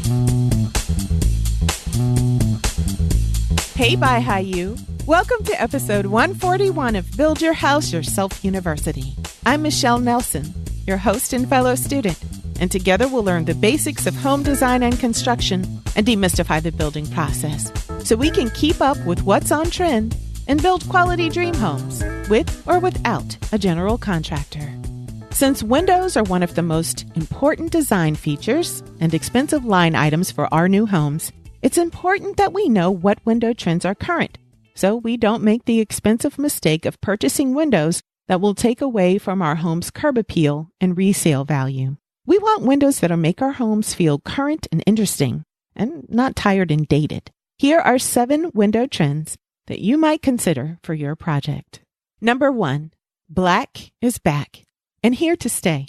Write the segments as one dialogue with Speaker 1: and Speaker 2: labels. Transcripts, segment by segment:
Speaker 1: Hey BYHYU! Welcome to episode 141 of Build Your House Yourself University. I'm Michelle Nelson, your host and fellow student, and together we'll learn the basics of home design and construction and demystify the building process so we can keep up with what's on trend and build quality dream homes with or without a general contractor. Since windows are one of the most important design features and expensive line items for our new homes, it's important that we know what window trends are current, so we don't make the expensive mistake of purchasing windows that will take away from our home's curb appeal and resale value. We want windows that'll make our homes feel current and interesting, and not tired and dated. Here are 7 window trends that you might consider for your project. Number 1, black is back and here to stay.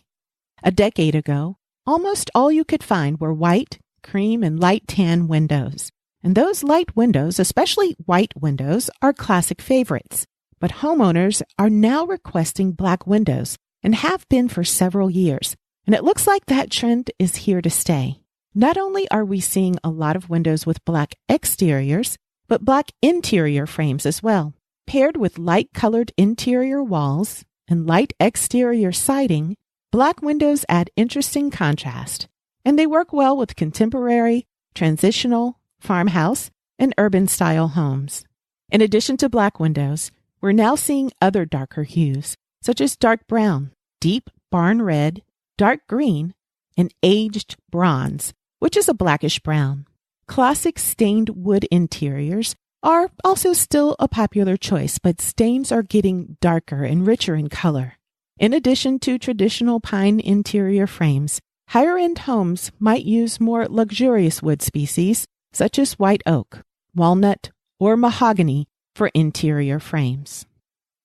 Speaker 1: A decade ago, almost all you could find were white, cream, and light tan windows. And those light windows, especially white windows, are classic favorites. But homeowners are now requesting black windows and have been for several years. And it looks like that trend is here to stay. Not only are we seeing a lot of windows with black exteriors, but black interior frames as well. Paired with light-colored interior walls and light exterior siding, black windows add interesting contrast. And they work well with contemporary, transitional, farmhouse, and urban-style homes. In addition to black windows, we're now seeing other darker hues, such as dark brown, deep barn red, dark green, and aged bronze, which is a blackish brown. Classic stained wood interiors are also still a popular choice, but stains are getting darker and richer in color. In addition to traditional pine interior frames, higher-end homes might use more luxurious wood species, such as white oak, walnut, or mahogany for interior frames.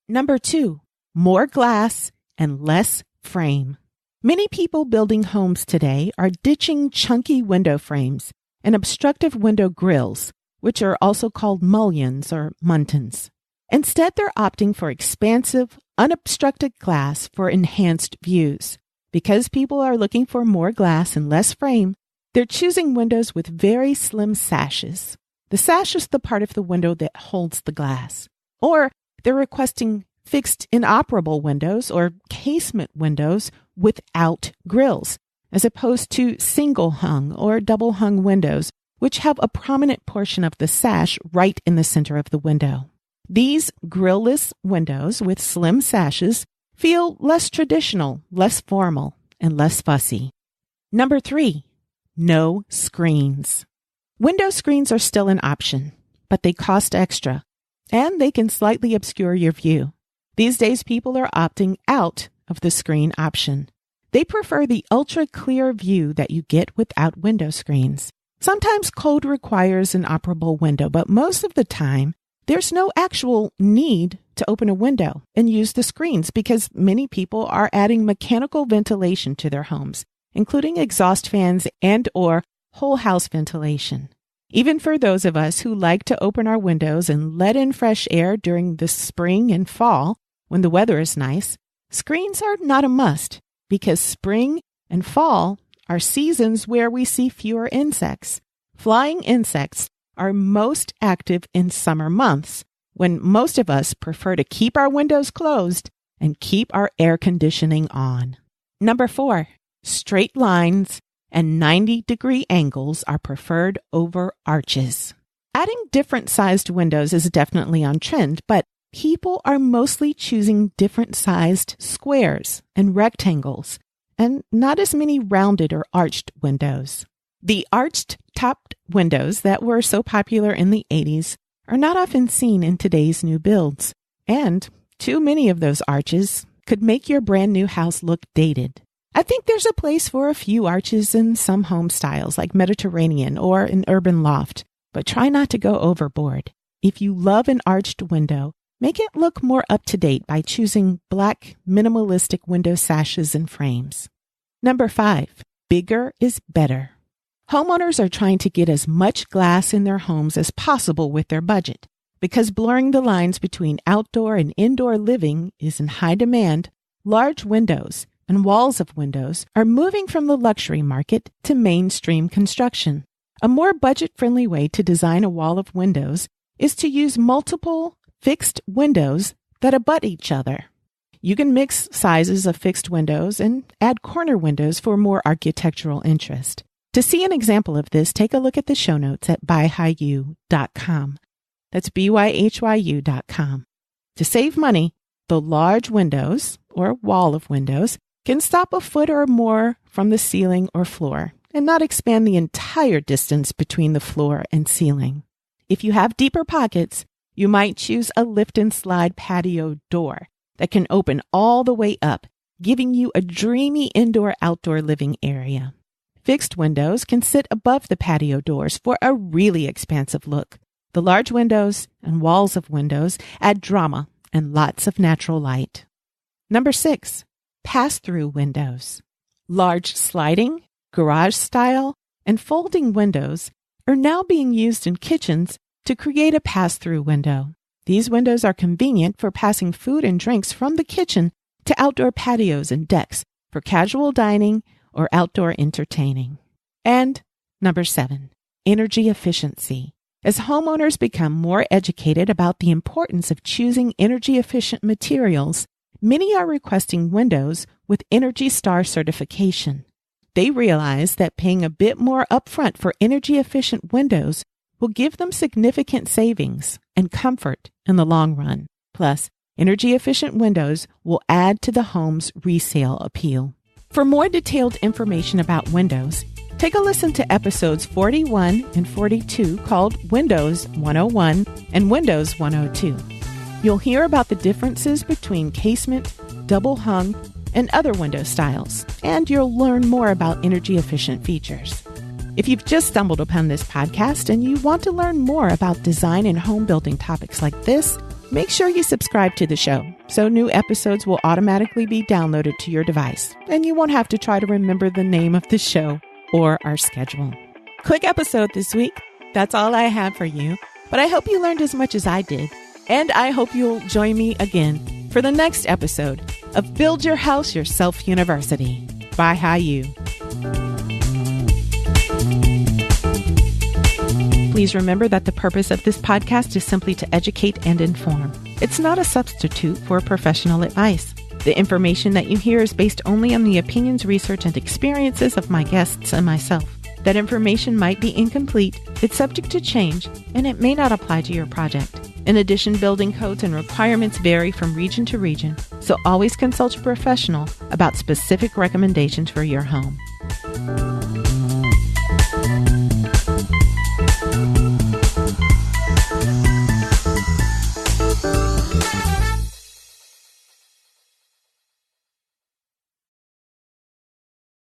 Speaker 1: Number 2, more glass and less frame. Many people building homes today are ditching chunky window frames and obstructive window grills, which are also called mullions or muntins. Instead, they're opting for expansive, unobstructed glass for enhanced views. Because people are looking for more glass and less frame, they're choosing windows with very slim sashes. The sash is the part of the window that holds the glass. Or they're requesting fixed inoperable windows or casement windows without grills, as opposed to single-hung or double-hung windows, which have a prominent portion of the sash right in the center of the window. These grillless windows with slim sashes feel less traditional, less formal, and less fussy. Number 3, no screens. Window screens are still an option, but they cost extra, and they can slightly obscure your view. These days, people are opting out of the screen option. They prefer the ultra-clear view that you get without window screens. Sometimes code requires an operable window, but most of the time, there's no actual need to open a window and use the screens because many people are adding mechanical ventilation to their homes, including exhaust fans and or whole house ventilation. Even for those of us who like to open our windows and let in fresh air during the spring and fall when the weather is nice, screens are not a must because spring and fall are seasons where we see fewer insects. Flying insects are most active in summer months, when most of us prefer to keep our windows closed and keep our air conditioning on. Number 4, straight lines and 90-degree angles are preferred over arches. Adding different sized windows is definitely on trend, but people are mostly choosing different sized squares and rectangles, and not as many rounded or arched windows. The arched topped windows that were so popular in the 80s are not often seen in today's new builds, and too many of those arches could make your brand new house look dated. I think there's a place for a few arches in some home styles like Mediterranean or an urban loft, but try not to go overboard. If you love an arched window, make it look more up to date by choosing black minimalistic window sashes and frames. Number 5, bigger is better. Homeowners are trying to get as much glass in their homes as possible with their budget. Because blurring the lines between outdoor and indoor living is in high demand, large windows and walls of windows are moving from the luxury market to mainstream construction. A more budget-friendly way to design a wall of windows is to use multiple fixed windows that abut each other. You can mix sizes of fixed windows and add corner windows for more architectural interest. To see an example of this, take a look at the show notes at BYHYU.com. That's BYHYU.com. To save money, the large windows, or wall of windows, can stop a foot or more from the ceiling or floor and not expand the entire distance between the floor and ceiling. If you have deeper pockets, you might choose a lift and slide patio door that can open all the way up, giving you a dreamy indoor-outdoor living area. Fixed windows can sit above the patio doors for a really expansive look. The large windows and walls of windows add drama and lots of natural light. Number 6, pass-through windows. Large sliding, garage-style, and folding windows are now being used in kitchens to create a pass-through window. These windows are convenient for passing food and drinks from the kitchen to outdoor patios and decks for casual dining or outdoor entertaining. And number 7, energy efficiency. As homeowners become more educated about the importance of choosing energy-efficient materials, many are requesting windows with Energy Star certification. They realize that paying a bit more upfront for energy-efficient windows will give them significant savings and comfort in the long run. Plus, energy-efficient windows will add to the home's resale appeal. For more detailed information about windows, take a listen to episodes 41 and 42 called Windows 101 and Windows 102. You'll hear about the differences between casement, double hung, and other window styles, and you'll learn more about energy-efficient features. If you've just stumbled upon this podcast and you want to learn more about design and home building topics like this, make sure you subscribe to the show so new episodes will automatically be downloaded to your device, and you won't have to try to remember the name of the show or our schedule. Quick episode this week. That's all I have for you, but I hope you learned as much as I did, and I hope you'll join me again for the next episode of Build Your House Yourself University by BYHYU. Please remember that the purpose of this podcast is simply to educate and inform. It's not a substitute for professional advice. The information that you hear is based only on the opinions, research, and experiences of my guests and myself. That information might be incomplete, it's subject to change, and it may not apply to your project. In addition, building codes and requirements vary from region to region, so always consult a professional about specific recommendations for your home.